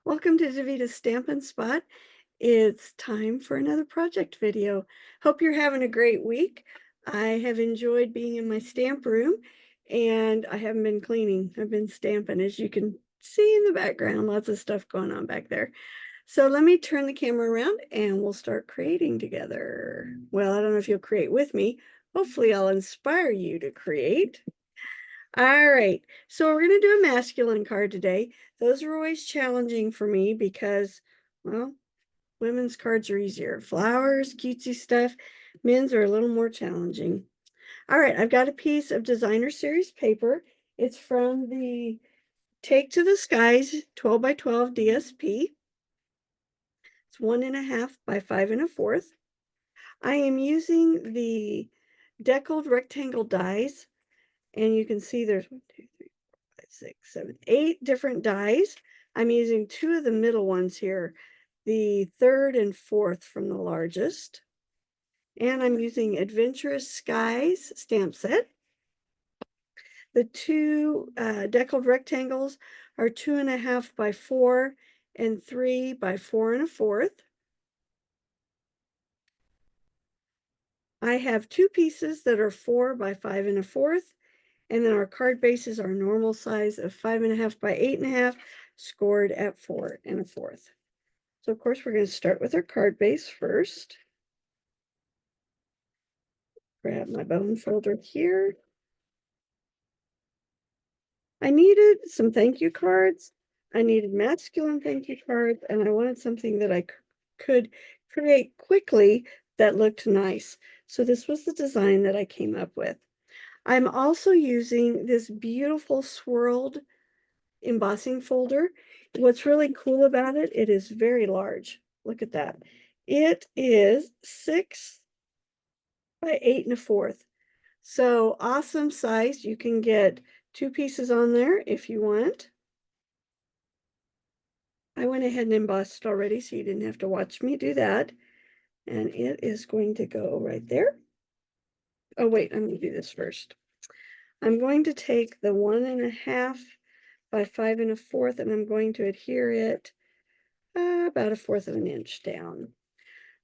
Welcome to Davita's Stampin' Spot. It's time for another project video. Hope you're having a great week. I have enjoyed being in my stamp room and I haven't been cleaning. I've been stamping, as you can see in the background, lots of stuff going on back there. So let me turn the camera around and we'll start creating together. Well, I don't know if you'll create with me. Hopefully I'll inspire you to create. All right, so we're going to do a masculine card today. Those are always challenging for me because, well, women's cards are easier. Flowers, cutesy stuff. Men's are a little more challenging. All right, I've got a piece of designer series paper. It's from the Take to the Skies 12 by 12 DSP. It's 1.5 by 5 1/4. I am using the deckled rectangle dies, and you can see there's 1, 2, 3, 4, 5, 6, 7, 8 different dies. I'm using 2 of the middle ones here, the 3rd and 4th from the largest. And I'm using Adventurous Skies stamp set. The 2 deckled rectangles are 2.5 by 4 and 3 by 4 1/4. I have 2 pieces that are 4 by 5 1/4. And then our card bases are normal size of 5.5 by 8.5, scored at 4 1/4. So of course we're going to start with our card base first. Grab my bone folder here. I needed some thank you cards. I needed masculine thank you cards, and I wanted something that I could create quickly that looked nice. So this was the design that I came up with. I'm also using this beautiful swirled embossing folder. What's really cool about it, it is very large. Look at that. It is 6 by 8 1/4. So awesome size. You can get 2 pieces on there if you want. I went ahead and embossed already, so you didn't have to watch me do that. And it is going to go right there. Oh, wait, I'm going to do this first. I'm going to take the 1.5 by 5 1/4, and I'm going to adhere it about 1/4 of an inch down.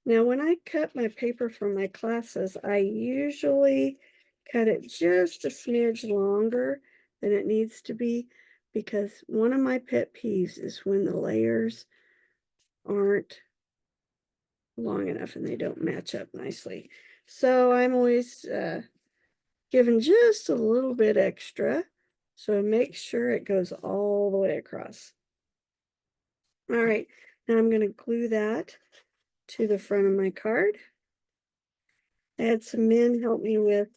Now, when I cut my paper for my classes, I usually cut it just a smidge longer than it needs to be, because one of my pet peeves is when the layers aren't long enough and they don't match up nicely. So I'm always giving just a little bit extra, so make sure it goes all the way across. All right, now I'm going to glue that to the front of my card. I had some men help me with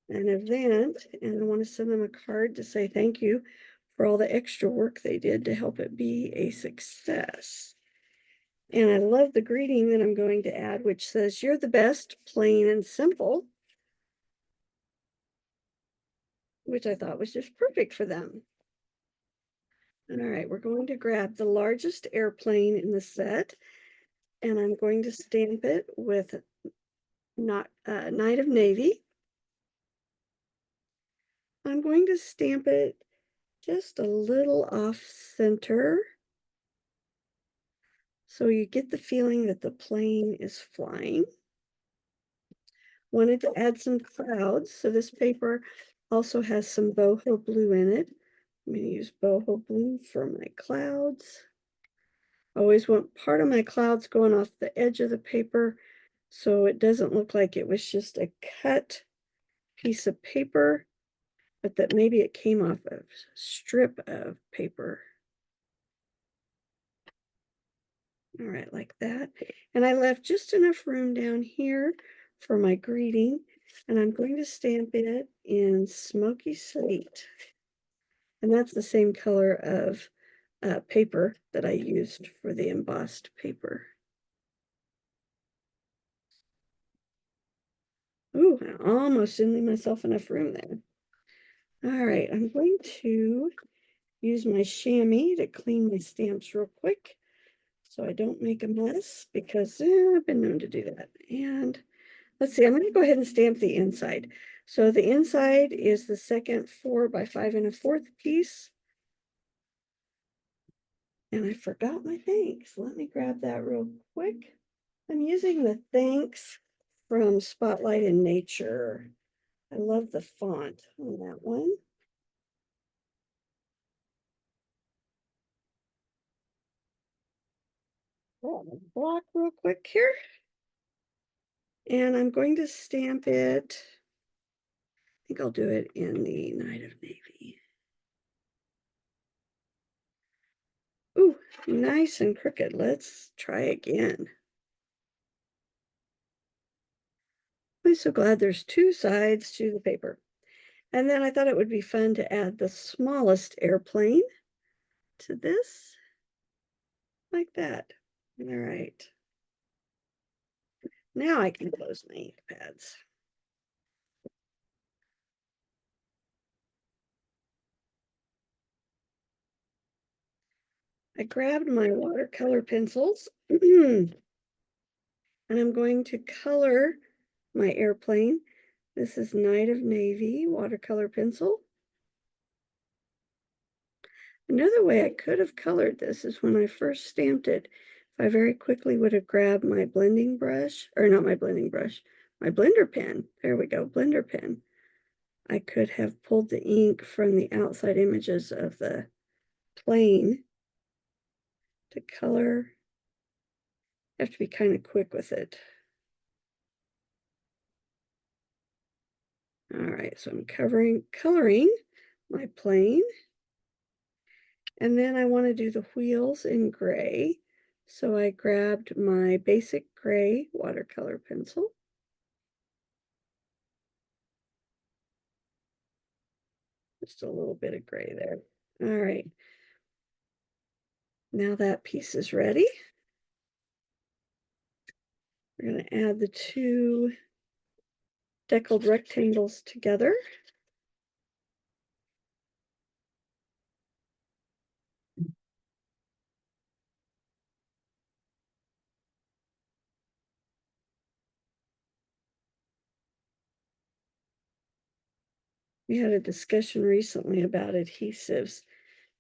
an event, and I want to send them a card to say thank you for all the extra work they did to help it be a success. And I love the greeting that I'm going to add, which says, "You're the best, plain and simple," which I thought was just perfect for them. All right, we're going to grab the largest airplane in the set, and I'm going to stamp it with Knight of Navy. I'm going to stamp it just a little off center, so you get the feeling that the plane is flying. Wanted to add some clouds, so this paper also has some boho blue in it. I'm going to use boho blue for my clouds. I always want part of my clouds going off the edge of the paper so it doesn't look like it was just a cut piece of paper, but that maybe it came off a strip of paper. All right, like that. And I left just enough room down here for my greeting, and I'm going to stamp it in Smoky Slate. And that's the same color of paper that I used for the embossed paper. Ooh, I almost didn't leave myself enough room there. All right, I'm going to use my chamois to clean my stamps real quick so I don't make a mess, because I've been known to do that. And let's see, I'm going to go ahead and stamp the inside. So the inside is the second 4 by 5 1/4 piece. And I forgot my thanks. Let me grab that real quick. I'm using the thanks from Spotlight in Nature. I love the font on that one. Block real quick here. And I'm going to stamp it. I think I'll do it in the Night of Navy. Ooh, nice and crooked. Let's try again. I'm so glad there's two sides to the paper. And then I thought it would be fun to add the smallest airplane to this, like that. All right. Now I can close my ink pads. I grabbed my watercolor pencils and I'm going to color my airplane. This is Night of Navy watercolor pencil. Another way I could have colored this is when I first stamped it. If I very quickly would have grabbed my blending brush, or not my blending brush, my blender pen. There we go, blender pen. I could have pulled the ink from the outside images of the plane to color. You have to be kind of quick with it. All right, so I'm coloring my plane. And then I want to do the wheels in gray. So I grabbed my basic gray watercolor pencil. Just a little bit of gray there. All right. Now that piece is ready. We're going to add the two deckled rectangles together. We had a discussion recently about adhesives,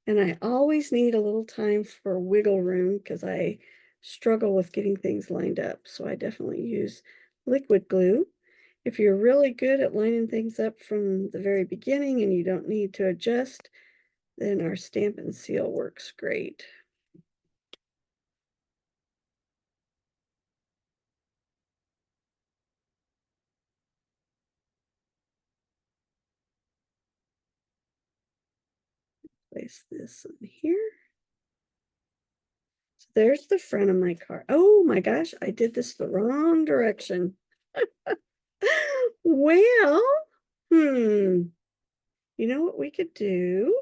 and I always need a little time for wiggle room because I struggle with getting things lined up. So I definitely use liquid glue. If you're really good at lining things up from the very beginning and you don't need to adjust, then our stamp and seal works great. Place this in here. So there's the front of my car. Oh my gosh, I did this the wrong direction. Well, you know what we could do?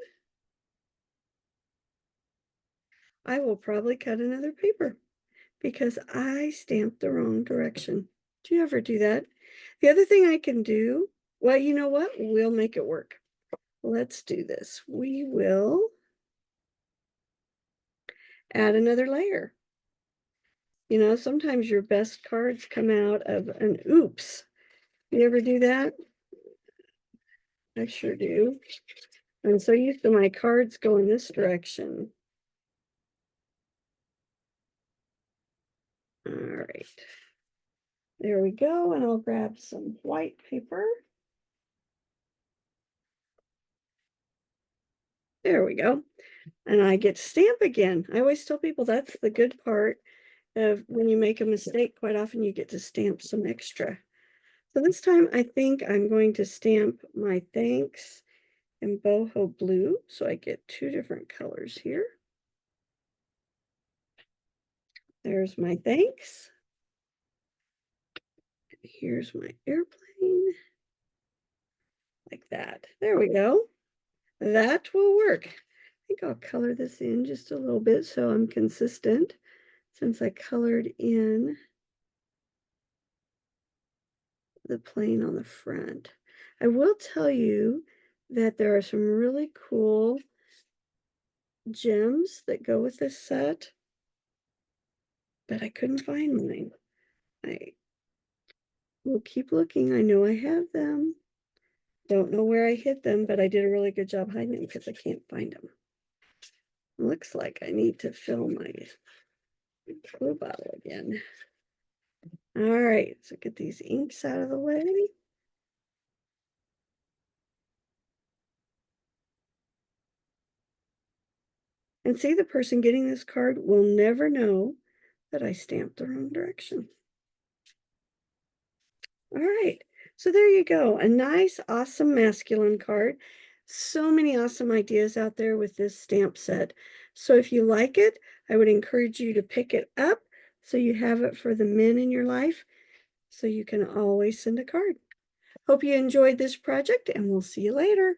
I will probably cut another paper because I stamped the wrong direction. Do you ever do that? The other thing I can do, well, you know what? We'll make it work. Let's do this. We will add another layer. You know, sometimes your best cards come out of an oops. You ever do that? I sure do. I'm so used to my cards going this direction. All right. There we go. And I'll grab some white paper. There we go. And I get to stamp again. I always tell people that's the good part of when you make a mistake. Quite often you get to stamp some extra. So this time I think I'm going to stamp my thanks in boho blue. So I get two different colors here. There's my thanks. Here's my airplane. Like that. There we go. That will work. I think I'll color this in just a little bit so I'm consistent since I colored in the plane on the front. I will tell you that there are some really cool gems that go with this set, but I couldn't find mine. I will keep looking. I know I have them. Don't know where I hid them, but I did a really good job hiding them because I can't find them. Looks like I need to fill my glue bottle again. All right, so get these inks out of the way. And see, the person getting this card will never know that I stamped the wrong direction. All right, so there you go. A nice, awesome masculine card. So many awesome ideas out there with this stamp set. So if you like it, I would encourage you to pick it up so you have it for the men in your life so you can always send a card. Hope you enjoyed this project, and we'll see you later.